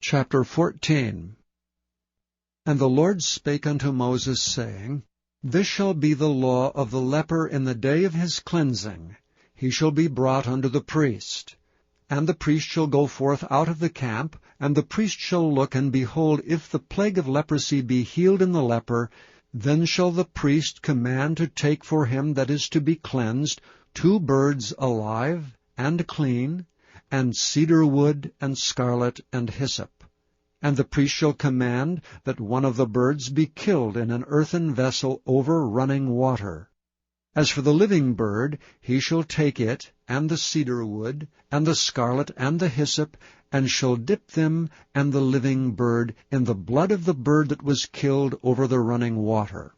Chapter 14. And the Lord spake unto Moses, saying, This shall be the law of the leper in the day of his cleansing. He shall be brought unto the priest. And the priest shall go forth out of the camp, and the priest shall look, and behold, if the plague of leprosy be healed in the leper, then shall the priest command to take for him that is to be cleansed 2 birds alive and clean, and cedar wood, and scarlet, and hyssop. And the priest shall command that one of the birds be killed in an earthen vessel over running water. As for the living bird, he shall take it, and the cedar wood, and the scarlet, and the hyssop, and shall dip them and the living bird in the blood of the bird that was killed over the running water.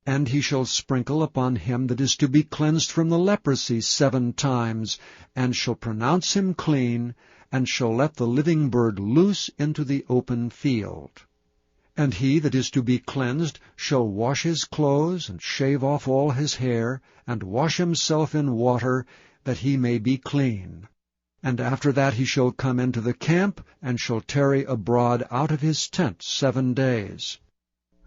And he shall sprinkle upon him that is to be cleansed from the leprosy 7 times, and shall pronounce him clean, and shall let the living bird loose into the open field. And he that is to be cleansed shall wash his clothes, and shave off all his hair, and wash himself in water, that he may be clean. And after that he shall come into the camp, and shall tarry abroad out of his tent 7 days.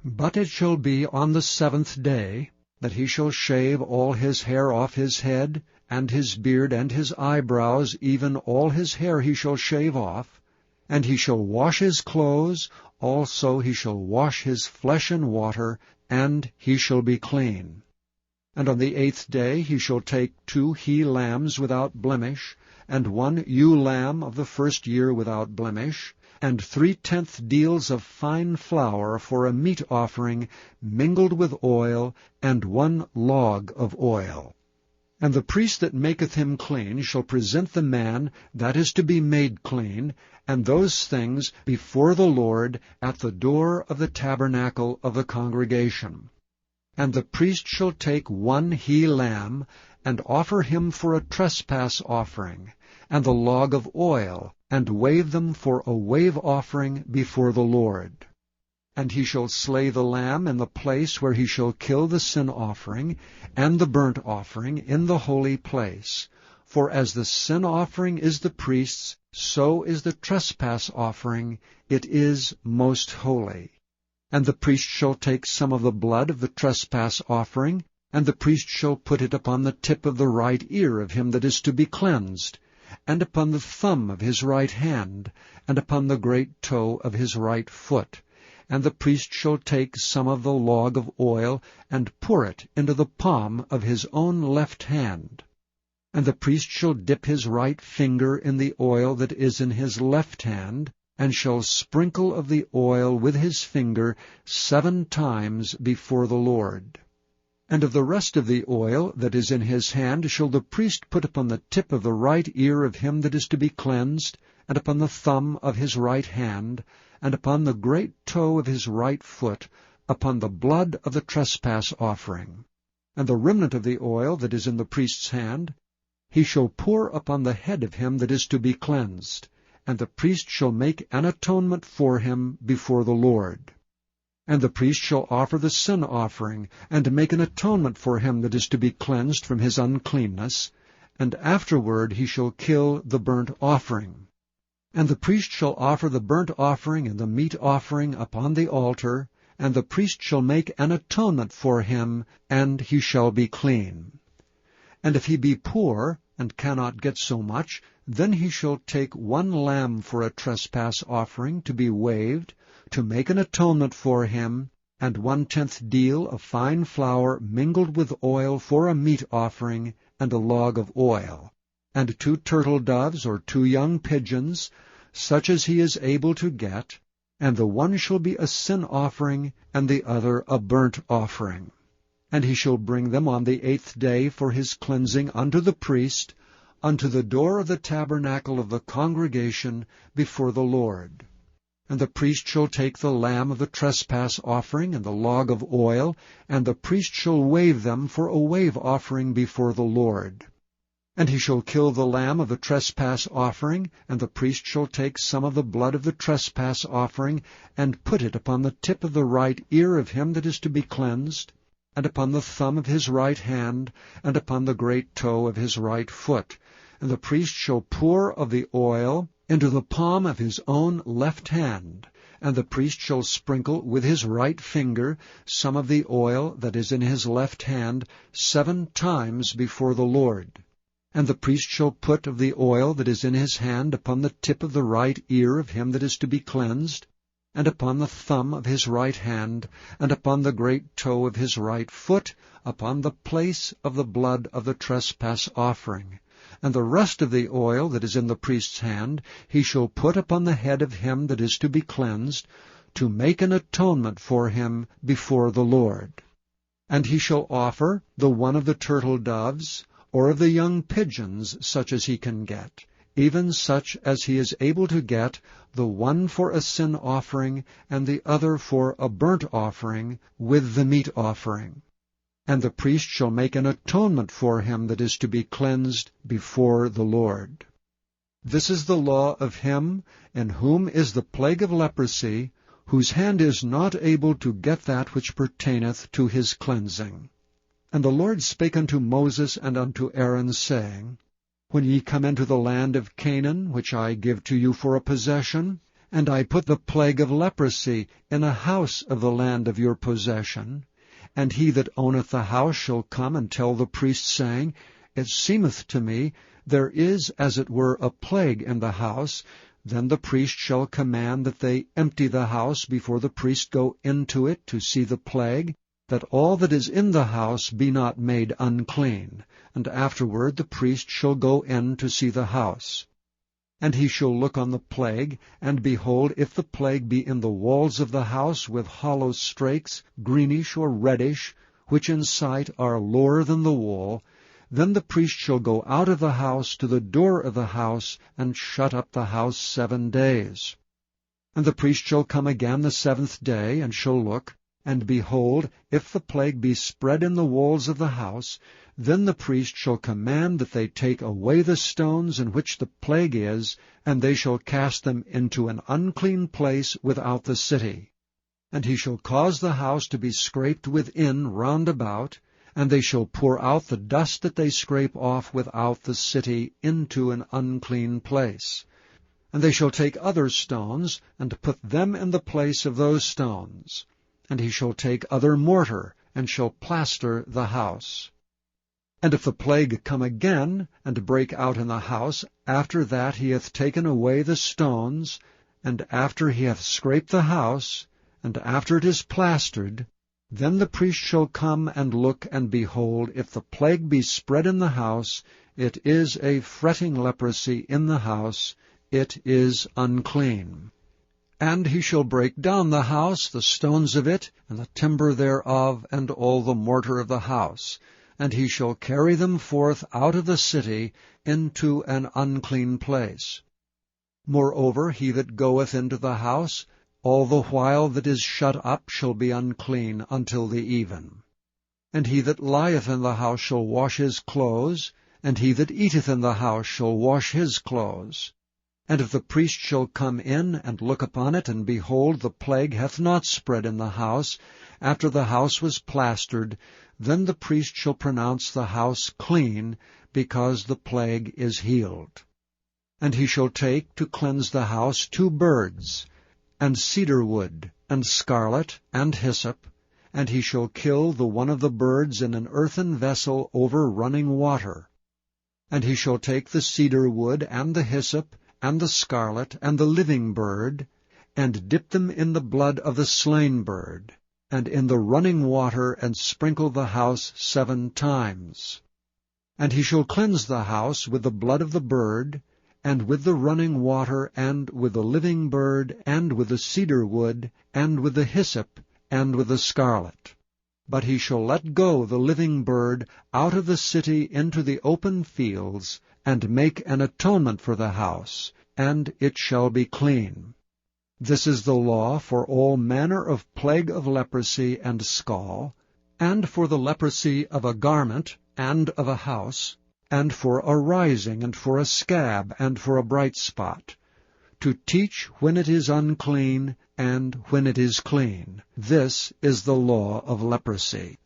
But it shall be on the 7th day that he shall shave all his hair off his head, and his beard, and his eyebrows, even all his hair he shall shave off. And he shall wash his clothes, also he shall wash his flesh in water, and he shall be clean. And on the 8th day he shall take 2 he-lambs without blemish, and 1 ewe-lamb of the 1st year without blemish, and 3/10 deals of fine flour for a meat offering mingled with oil, and 1 log of oil. And the priest that maketh him clean shall present the man that is to be made clean, and those things before the Lord at the door of the tabernacle of the congregation. And the priest shall take 1 he-lamb, and offer him for a trespass offering, and the log of oil, and wave them for a wave offering before the Lord. And he shall slay the lamb in the place where he shall kill the sin offering, and the burnt offering in the holy place. For as the sin offering is the priest's, so is the trespass offering, it is most holy. And the priest shall take some of the blood of the trespass offering, and the priest shall put it upon the tip of the right ear of him that is to be cleansed, and upon the thumb of his right hand, and upon the great toe of his right foot. And the priest shall take some of the log of oil, and pour it into the palm of his own left hand. And the priest shall dip his right finger in the oil that is in his left hand, and shall sprinkle of the oil with his finger 7 times before the Lord. And of the rest of the oil that is in his hand shall the priest put upon the tip of the right ear of him that is to be cleansed, and upon the thumb of his right hand, and upon the great toe of his right foot, upon the blood of the trespass offering. And the remnant of the oil that is in the priest's hand he shall pour upon the head of him that is to be cleansed, and the priest shall make an atonement for him before the Lord. And the priest shall offer the sin offering, and make an atonement for him that is to be cleansed from his uncleanness, and afterward he shall kill the burnt offering. And the priest shall offer the burnt offering and the meat offering upon the altar, and the priest shall make an atonement for him, and he shall be clean. And if he be poor, and cannot get so much, then he shall take 1 lamb for a trespass offering to be waved, to make an atonement for him, and 1/10 deal of fine flour mingled with oil for a meat offering, and a log of oil, and 2 turtle doves or 2 young pigeons, such as he is able to get, and the one shall be a sin offering, and the other a burnt offering. And he shall bring them on the 8th day for his cleansing unto the priest, unto the door of the tabernacle of the congregation before the Lord. And the priest shall take the lamb of the trespass offering and the log of oil, and the priest shall wave them for a wave offering before the Lord. And he shall kill the lamb of the trespass offering, and the priest shall take some of the blood of the trespass offering, and put it upon the tip of the right ear of him that is to be cleansed, and upon the thumb of his right hand, and upon the great toe of his right foot. And the priest shall pour of the oil into the palm of his own left hand, and the priest shall sprinkle with his right finger some of the oil that is in his left hand 7 times before the Lord. And the priest shall put of the oil that is in his hand upon the tip of the right ear of him that is to be cleansed, and upon the thumb of his right hand, and upon the great toe of his right foot, upon the place of the blood of the trespass offering. And the rest of the oil that is in the priest's hand he shall put upon the head of him that is to be cleansed, to make an atonement for him before the Lord. And he shall offer the one of the turtle doves, or of the young pigeons, such as he can get, even such as he is able to get, the one for a sin offering, and the other for a burnt offering, with the meat offering. And the priest shall make an atonement for him that is to be cleansed before the Lord. This is the law of him in whom is the plague of leprosy, whose hand is not able to get that which pertaineth to his cleansing. And the Lord spake unto Moses and unto Aaron, saying, When ye come into the land of Canaan, which I give to you for a possession, and I put the plague of leprosy in a house of the land of your possession, and he that owneth the house shall come and tell the priest, saying, It seemeth to me there is as it were a plague in the house, then the priest shall command that they empty the house before the priest go into it to see the plague, that all that is in the house be not made unclean, and afterward the priest shall go in to see the house. And he shall look on the plague, and behold, if the plague be in the walls of the house with hollow strakes, greenish or reddish, which in sight are lower than the wall, then the priest shall go out of the house to the door of the house, and shut up the house 7 days. And the priest shall come again the 7th day, and shall look, and behold, if the plague be spread in the walls of the house, then the priest shall command that they take away the stones in which the plague is, and they shall cast them into an unclean place without the city. And he shall cause the house to be scraped within round about, and they shall pour out the dust that they scrape off without the city into an unclean place. And they shall take other stones, and put them in the place of those stones. And he shall take other mortar, and shall plaster the house. And if the plague come again, and break out in the house, after that he hath taken away the stones, and after he hath scraped the house, and after it is plastered, then the priest shall come and look, and behold, if the plague be spread in the house, it is a fretting leprosy in the house, it is unclean. And he shall break down the house, the stones of it, and the timber thereof, and all the mortar of the house, and he shall carry them forth out of the city into an unclean place. Moreover, he that goeth into the house, all the while that is shut up, shall be unclean until the even. And he that lieth in the house shall wash his clothes, and he that eateth in the house shall wash his clothes. And if the priest shall come in and look upon it, and behold, the plague hath not spread in the house, after the house was plastered, then the priest shall pronounce the house clean, because the plague is healed. And he shall take to cleanse the house 2 birds, and cedar wood, and scarlet, and hyssop, and he shall kill the one of the birds in an earthen vessel over running water. And he shall take the cedar wood, and the hyssop, and the scarlet, and the living bird, and dip them in the blood of the slain bird, and in the running water, and sprinkle the house 7 times. And he shall cleanse the house with the blood of the bird, and with the running water, and with the living bird, and with the cedar wood, and with the hyssop, and with the scarlet. But he shall let go the living bird out of the city into the open fields, and make an atonement for the house, and it shall be clean. This is the law for all manner of plague of leprosy and scall, and for the leprosy of a garment, and of a house, and for a rising, and for a scab, and for a bright spot, to teach when it is unclean, and when it is clean. This is the law of leprosy.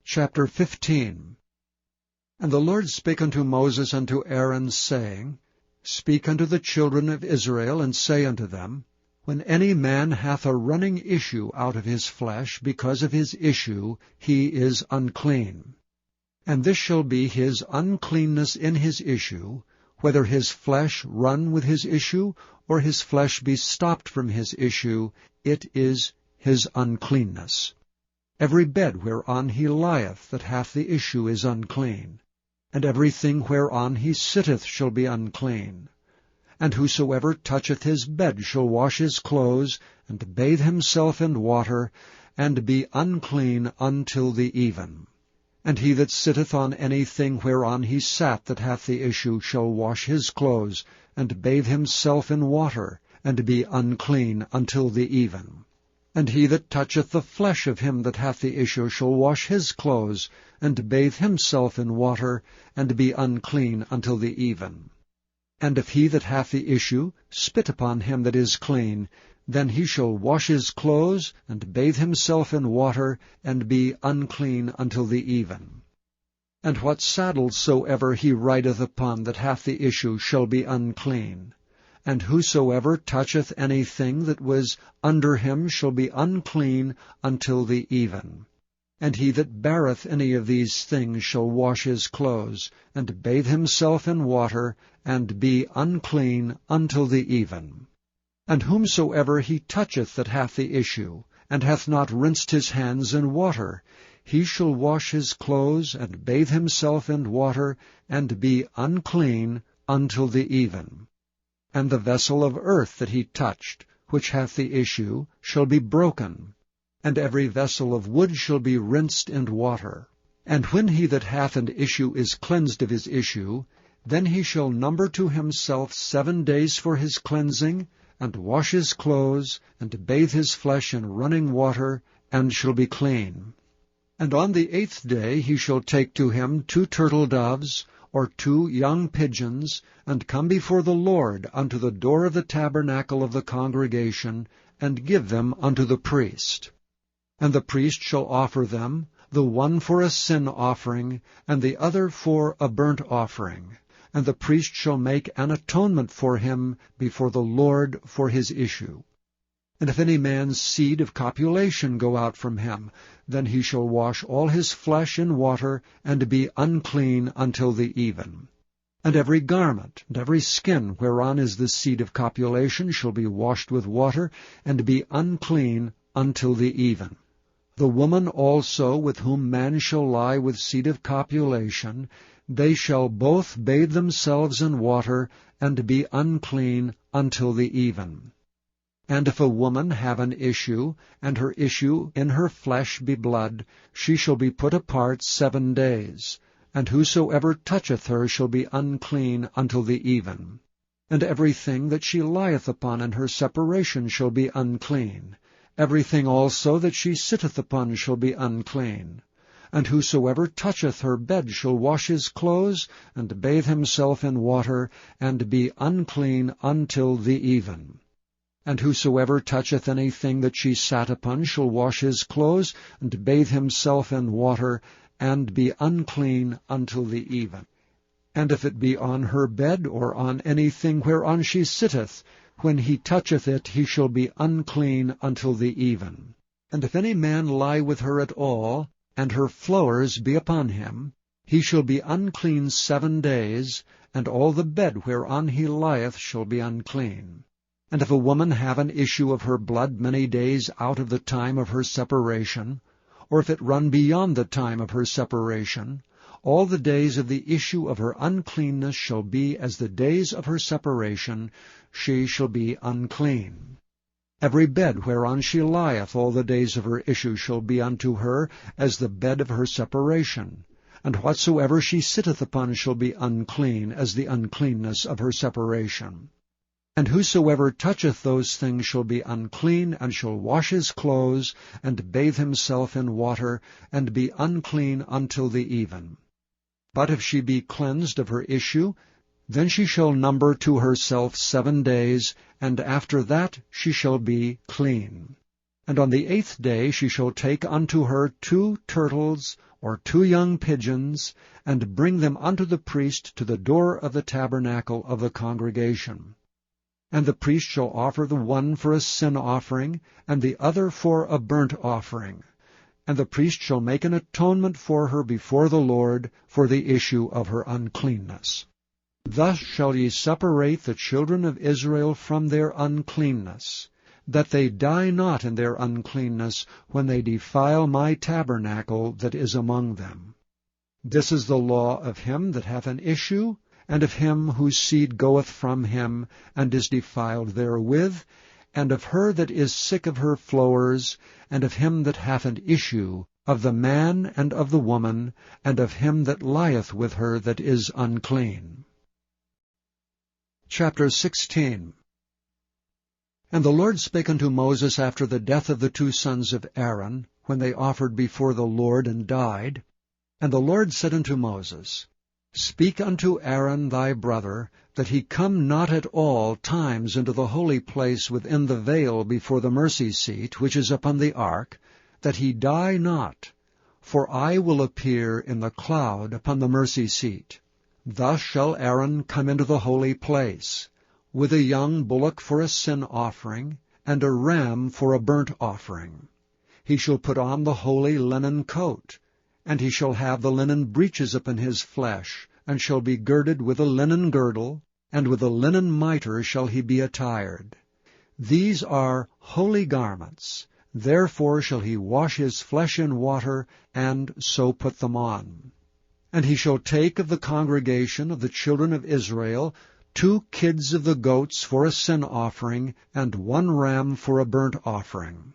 Chapter 15. And the Lord spake unto Moses and to Aaron, saying, Speak unto the children of Israel, and say unto them, When any man hath a running issue out of his flesh, because of his issue he is unclean. And this shall be his uncleanness in his issue, whether his flesh run with his issue, or his flesh be stopped from his issue, it is his uncleanness. Every bed whereon he lieth that hath the issue is unclean, and everything whereon he sitteth shall be unclean. And whosoever toucheth his bed shall wash his clothes, and bathe himself in water, and be unclean until the even. And he that sitteth on anything whereon he sat that hath the issue shall wash his clothes, and bathe himself in water, and be unclean until the even. And he that toucheth the flesh of him that hath the issue shall wash his clothes, and bathe himself in water, and be unclean until the even. And if he that hath the issue spit upon him that is clean, then he shall wash his clothes, and bathe himself in water, and be unclean until the even. And what saddle soever he rideth upon that hath the issue shall be unclean. And whosoever toucheth anything that was under him shall be unclean until the even. And he that beareth any of these things shall wash his clothes, and bathe himself in water, and be unclean until the even. And whomsoever he toucheth that hath the issue, and hath not rinsed his hands in water, he shall wash his clothes, and bathe himself in water, and be unclean until the even. And the vessel of earth that he touched, which hath the issue, shall be broken, and every vessel of wood shall be rinsed in water. And when he that hath an issue is cleansed of his issue, then he shall number to himself 7 days for his cleansing, and wash his clothes, and bathe his flesh in running water, and shall be clean. And on the 8th day he shall take to him 2 turtle doves, or 2 young pigeons, and come before the Lord unto the door of the tabernacle of the congregation, and give them unto the priest. And the priest shall offer them, the one for a sin offering, and the other for a burnt offering. And the priest shall make an atonement for him before the Lord for his issue. And if any man's seed of copulation go out from him, then he shall wash all his flesh in water, and be unclean until the even. And every garment, and every skin whereon is the seed of copulation shall be washed with water, and be unclean until the even. The woman also with whom man shall lie with seed of copulation, they shall both bathe themselves in water, and be unclean until the even. And if a woman have an issue, and her issue in her flesh be blood, she shall be put apart 7 days. And whosoever toucheth her shall be unclean until the even. And everything that she lieth upon in her separation shall be unclean. Everything also that she sitteth upon shall be unclean. And whosoever toucheth her bed shall wash his clothes, and bathe himself in water, and be unclean until the even. And whosoever toucheth anything that she sat upon shall wash his clothes, and bathe himself in water, and be unclean until the even. And if it be on her bed, or on anything whereon she sitteth, when he toucheth it, he shall be unclean until the even. And if any man lie with her at all, and her flowers be upon him, he shall be unclean 7 days, and all the bed whereon he lieth shall be unclean. And if a woman have an issue of her blood many days out of the time of her separation, or if it run beyond the time of her separation, all the days of the issue of her uncleanness shall be as the days of her separation, she shall be unclean. Every bed whereon she lieth all the days of her issue shall be unto her as the bed of her separation, and whatsoever she sitteth upon shall be unclean as the uncleanness of her separation. And whosoever toucheth those things shall be unclean, and shall wash his clothes, and bathe himself in water, and be unclean until the even. But if she be cleansed of her issue, then she shall number to herself 7 days, and after that she shall be clean. And on the 8th day she shall take unto her 2 turtles or 2 young pigeons, and bring them unto the priest to the door of the tabernacle of the congregation. And the priest shall offer the one for a sin offering, and the other for a burnt offering. And the priest shall make an atonement for her before the Lord for the issue of her uncleanness. Thus shall ye separate the children of Israel from their uncleanness, that they die not in their uncleanness when they defile my tabernacle that is among them. This is the law of him that hath an issue, and of him whose seed goeth from him, and is defiled therewith, and of her that is sick of her flowers, and of him that hath an issue, of the man and of the woman, and of him that lieth with her that is unclean. Chapter 16. And the Lord spake unto Moses after the death of the 2 sons of Aaron, when they offered before the Lord and died. And the Lord said unto Moses, Speak unto Aaron thy brother, that he come not at all times into the holy place within the veil before the mercy seat, which is upon the ark, that he die not. For I will appear in the cloud upon the mercy seat. Thus shall Aaron come into the holy place, with a young bullock for a sin offering, and a ram for a burnt offering. He shall put on the holy linen coat, and he shall have the linen breeches upon his flesh, and shall be girded with a linen girdle, and with a linen mitre shall he be attired. These are holy garments, therefore shall he wash his flesh in water, and so put them on. And he shall take of the congregation of the children of Israel 2 kids of the goats for a sin offering, and 1 ram for a burnt offering.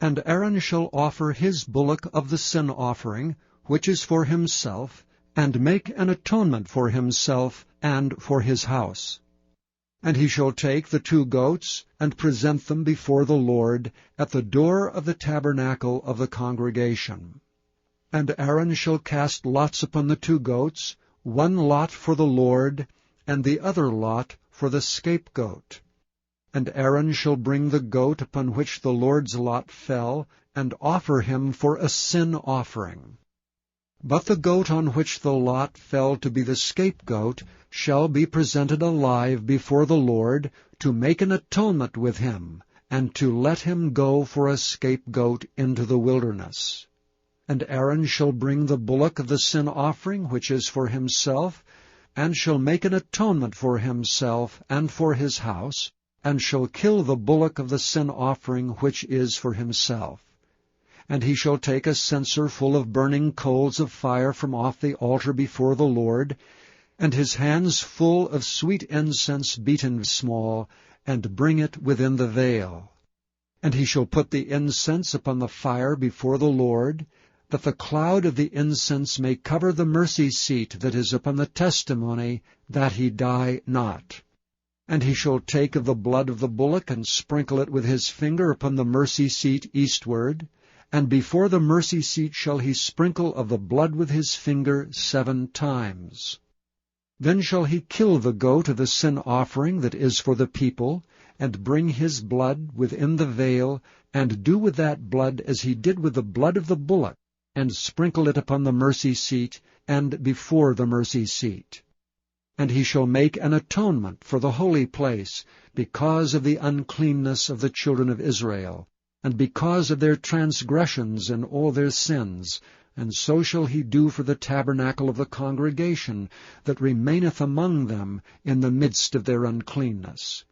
And Aaron shall offer his bullock of the sin offering, which is for himself, and make an atonement for himself and for his house. And he shall take the 2 goats, and present them before the Lord at the door of the tabernacle of the congregation. And Aaron shall cast lots upon the 2 goats, 1 lot for the Lord, and the other lot for the scapegoat. And Aaron shall bring the goat upon which the Lord's lot fell, and offer him for a sin offering. But the goat on which the lot fell to be the scapegoat shall be presented alive before the Lord, to make an atonement with him, and to let him go for a scapegoat into the wilderness. And Aaron shall bring the bullock of the sin offering, which is for himself, and shall make an atonement for himself and for his house, and shall kill the bullock of the sin offering which is for himself. And he shall take a censer full of burning coals of fire from off the altar before the Lord, and his hands full of sweet incense beaten small, and bring it within the veil. And he shall put the incense upon the fire before the Lord, that the cloud of the incense may cover the mercy seat that is upon the testimony, that he die not. And he shall take of the blood of the bullock, and sprinkle it with his finger upon the mercy seat eastward, and before the mercy seat shall he sprinkle of the blood with his finger 7 times. Then shall he kill the goat of the sin offering that is for the people, and bring his blood within the veil, and do with that blood as he did with the blood of the bullock, and sprinkle it upon the mercy seat, and before the mercy seat. And he shall make an atonement for the holy place, because of the uncleanness of the children of Israel, and because of their transgressions and all their sins, and so shall he do for the tabernacle of the congregation that remaineth among them in the midst of their uncleanness.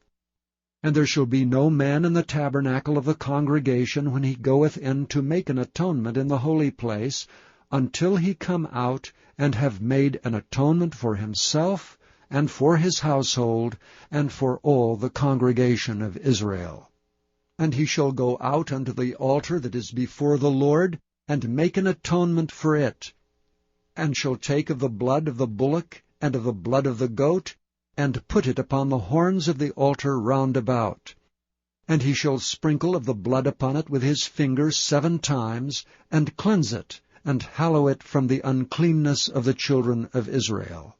And there shall be no man in the tabernacle of the congregation when he goeth in to make an atonement in the holy place, until he come out and have made an atonement for himself, and for his household, and for all the congregation of Israel. And he shall go out unto the altar that is before the Lord, and make an atonement for it, and shall take of the blood of the bullock and of the blood of the goat, and put it upon the horns of the altar round about. And he shall sprinkle of the blood upon it with his finger 7 times, and cleanse it, and hallow it from the uncleanness of the children of Israel.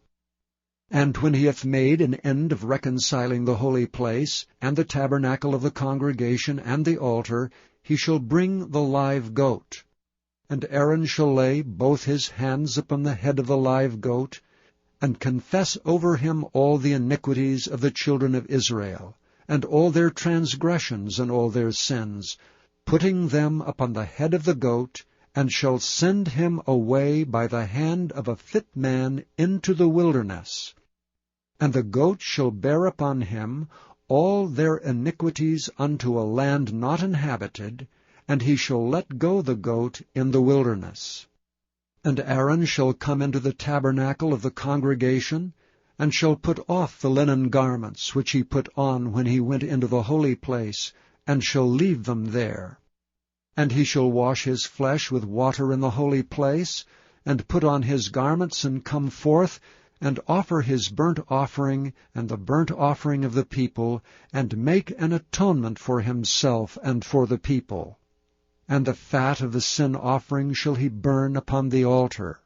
And when he hath made an end of reconciling the holy place, and the tabernacle of the congregation, and the altar, he shall bring the live goat. And Aaron shall lay both his hands upon the head of the live goat, and confess over him all the iniquities of the children of Israel, and all their transgressions and all their sins, putting them upon the head of the goat, and shall send him away by the hand of a fit man into the wilderness. And the goat shall bear upon him all their iniquities unto a land not inhabited, and he shall let go the goat in the wilderness. And Aaron shall come into the tabernacle of the congregation, and shall put off the linen garments which he put on when he went into the holy place, and shall leave them there. And he shall wash his flesh with water in the holy place, and put on his garments, and come forth, and offer his burnt offering and the burnt offering of the people, and make an atonement for himself and for the people. And the fat of the sin offering shall he burn upon the altar.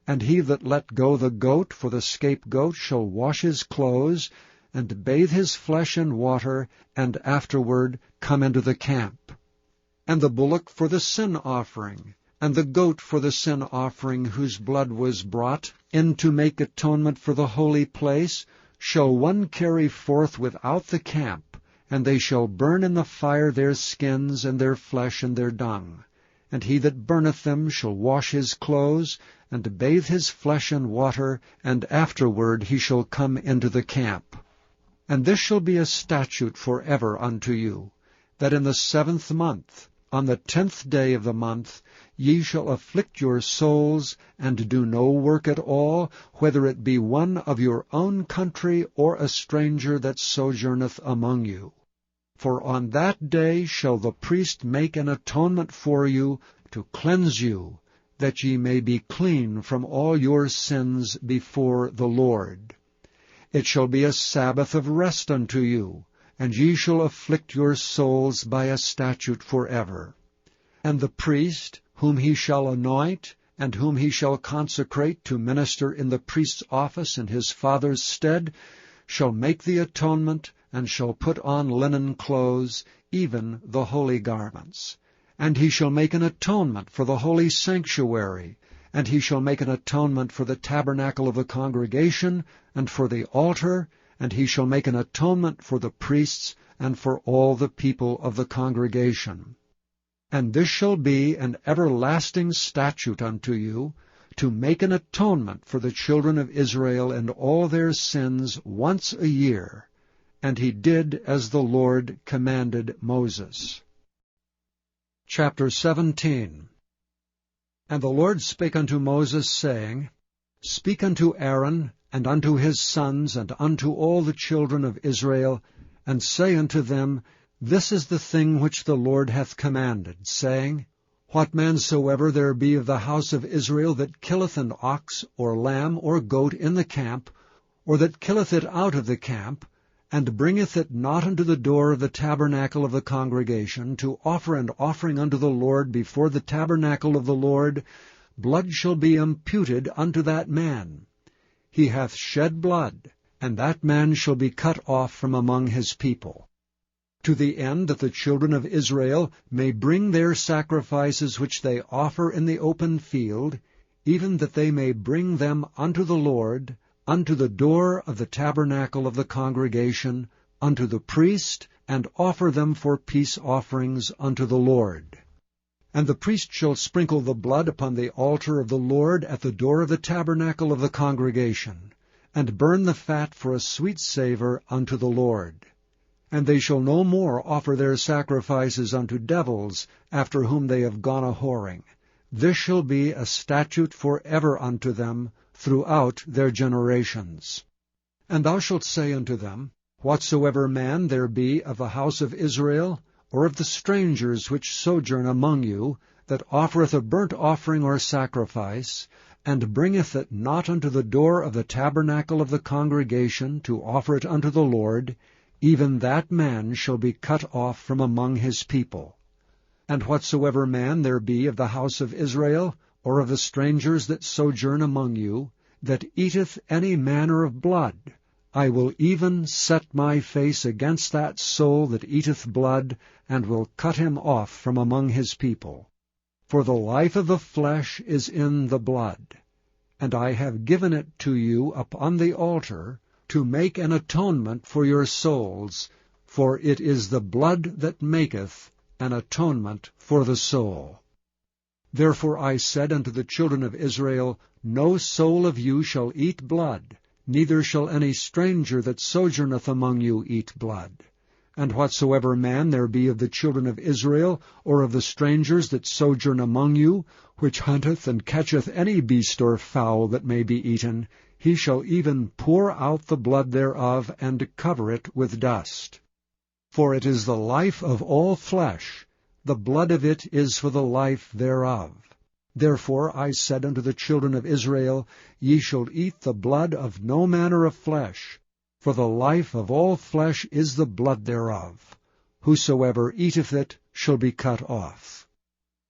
And he that let go the goat for the scapegoat shall wash his clothes, and bathe his flesh in water, and afterward come into the camp. And the bullock for the sin offering, and the goat for the sin offering whose blood was brought in to make atonement for the holy place, shall one carry forth without the camp, and they shall burn in the fire their skins and their flesh and their dung. And he that burneth them shall wash his clothes, and bathe his flesh in water, and afterward he shall come into the camp. And this shall be a statute for ever unto you, that in the 7th month, on the 10th day of the month, ye shall afflict your souls, and do no work at all, whether it be one of your own country, or a stranger that sojourneth among you. For on that day shall the priest make an atonement for you, to cleanse you, that ye may be clean from all your sins before the Lord. It shall be a Sabbath of rest unto you, and ye shall afflict your souls by a statute forever. And the priest, whom he shall anoint, and whom he shall consecrate to minister in the priest's office in his father's stead, shall make the atonement, and shall put on linen clothes, even the holy garments. And he shall make an atonement for the holy sanctuary, and he shall make an atonement for the tabernacle of the congregation, and for the altar, and he shall make an atonement for the priests, and for all the people of the congregation. And this shall be an everlasting statute unto you, to make an atonement for the children of Israel and all their sins once a year. And he did as the Lord commanded Moses. Chapter 17. And the Lord spake unto Moses, saying, Speak unto Aaron, and unto his sons, and unto all the children of Israel, and say unto them, This is the thing which the Lord hath commanded, saying, What man soever there be of the house of Israel that killeth an ox, or lamb, or goat in the camp, or that killeth it out of the camp, and bringeth it not unto the door of the tabernacle of the congregation, to offer an offering unto the Lord before the tabernacle of the Lord, blood shall be imputed unto that man. He hath shed blood, and that man shall be cut off from among his people. To the end that the children of Israel may bring their sacrifices which they offer in the open field, even that they may bring them unto the Lord, unto the door of the tabernacle of the congregation, unto the priest, and offer them for peace offerings unto the Lord. And the priest shall sprinkle the blood upon the altar of the Lord at the door of the tabernacle of the congregation, and burn the fat for a sweet savour unto the Lord. And they shall no more offer their sacrifices unto devils, after whom they have gone a-whoring. This shall be a statute for ever unto them, throughout their generations. And thou shalt say unto them, Whatsoever man there be of the house of Israel, or of the strangers which sojourn among you, that offereth a burnt offering or sacrifice, and bringeth it not unto the door of the tabernacle of the congregation to offer it unto the Lord, even that man shall be cut off from among his people. And whatsoever man there be of the house of Israel, or of the strangers that sojourn among you, that eateth any manner of blood, I will even set my face against that soul that eateth blood, and will cut him off from among his people. For the life of the flesh is in the blood, and I have given it to you upon the altar, to make an atonement for your souls, for it is the blood that maketh an atonement for the soul. Therefore I said unto the children of Israel, No soul of you shall eat blood, neither shall any stranger that sojourneth among you eat blood. And whatsoever man there be of the children of Israel, or of the strangers that sojourn among you, which hunteth and catcheth any beast or fowl that may be eaten, he shall even pour out the blood thereof, and cover it with dust. For it is the life of all flesh, the blood of it is for the life thereof. Therefore I said unto the children of Israel, Ye shall eat the blood of no manner of flesh, for the life of all flesh is the blood thereof. Whosoever eateth it shall be cut off.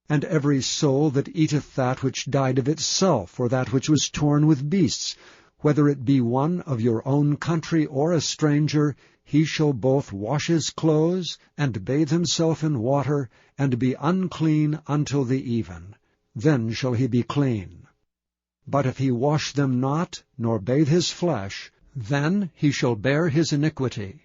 And every soul that eateth that which died of itself, or that which was torn with beasts, whether it be one of your own country or a stranger, he shall both wash his clothes, and bathe himself in water, and be unclean until the even. Then shall he be clean. But if he wash them not, nor bathe his flesh, then he shall bear his iniquity.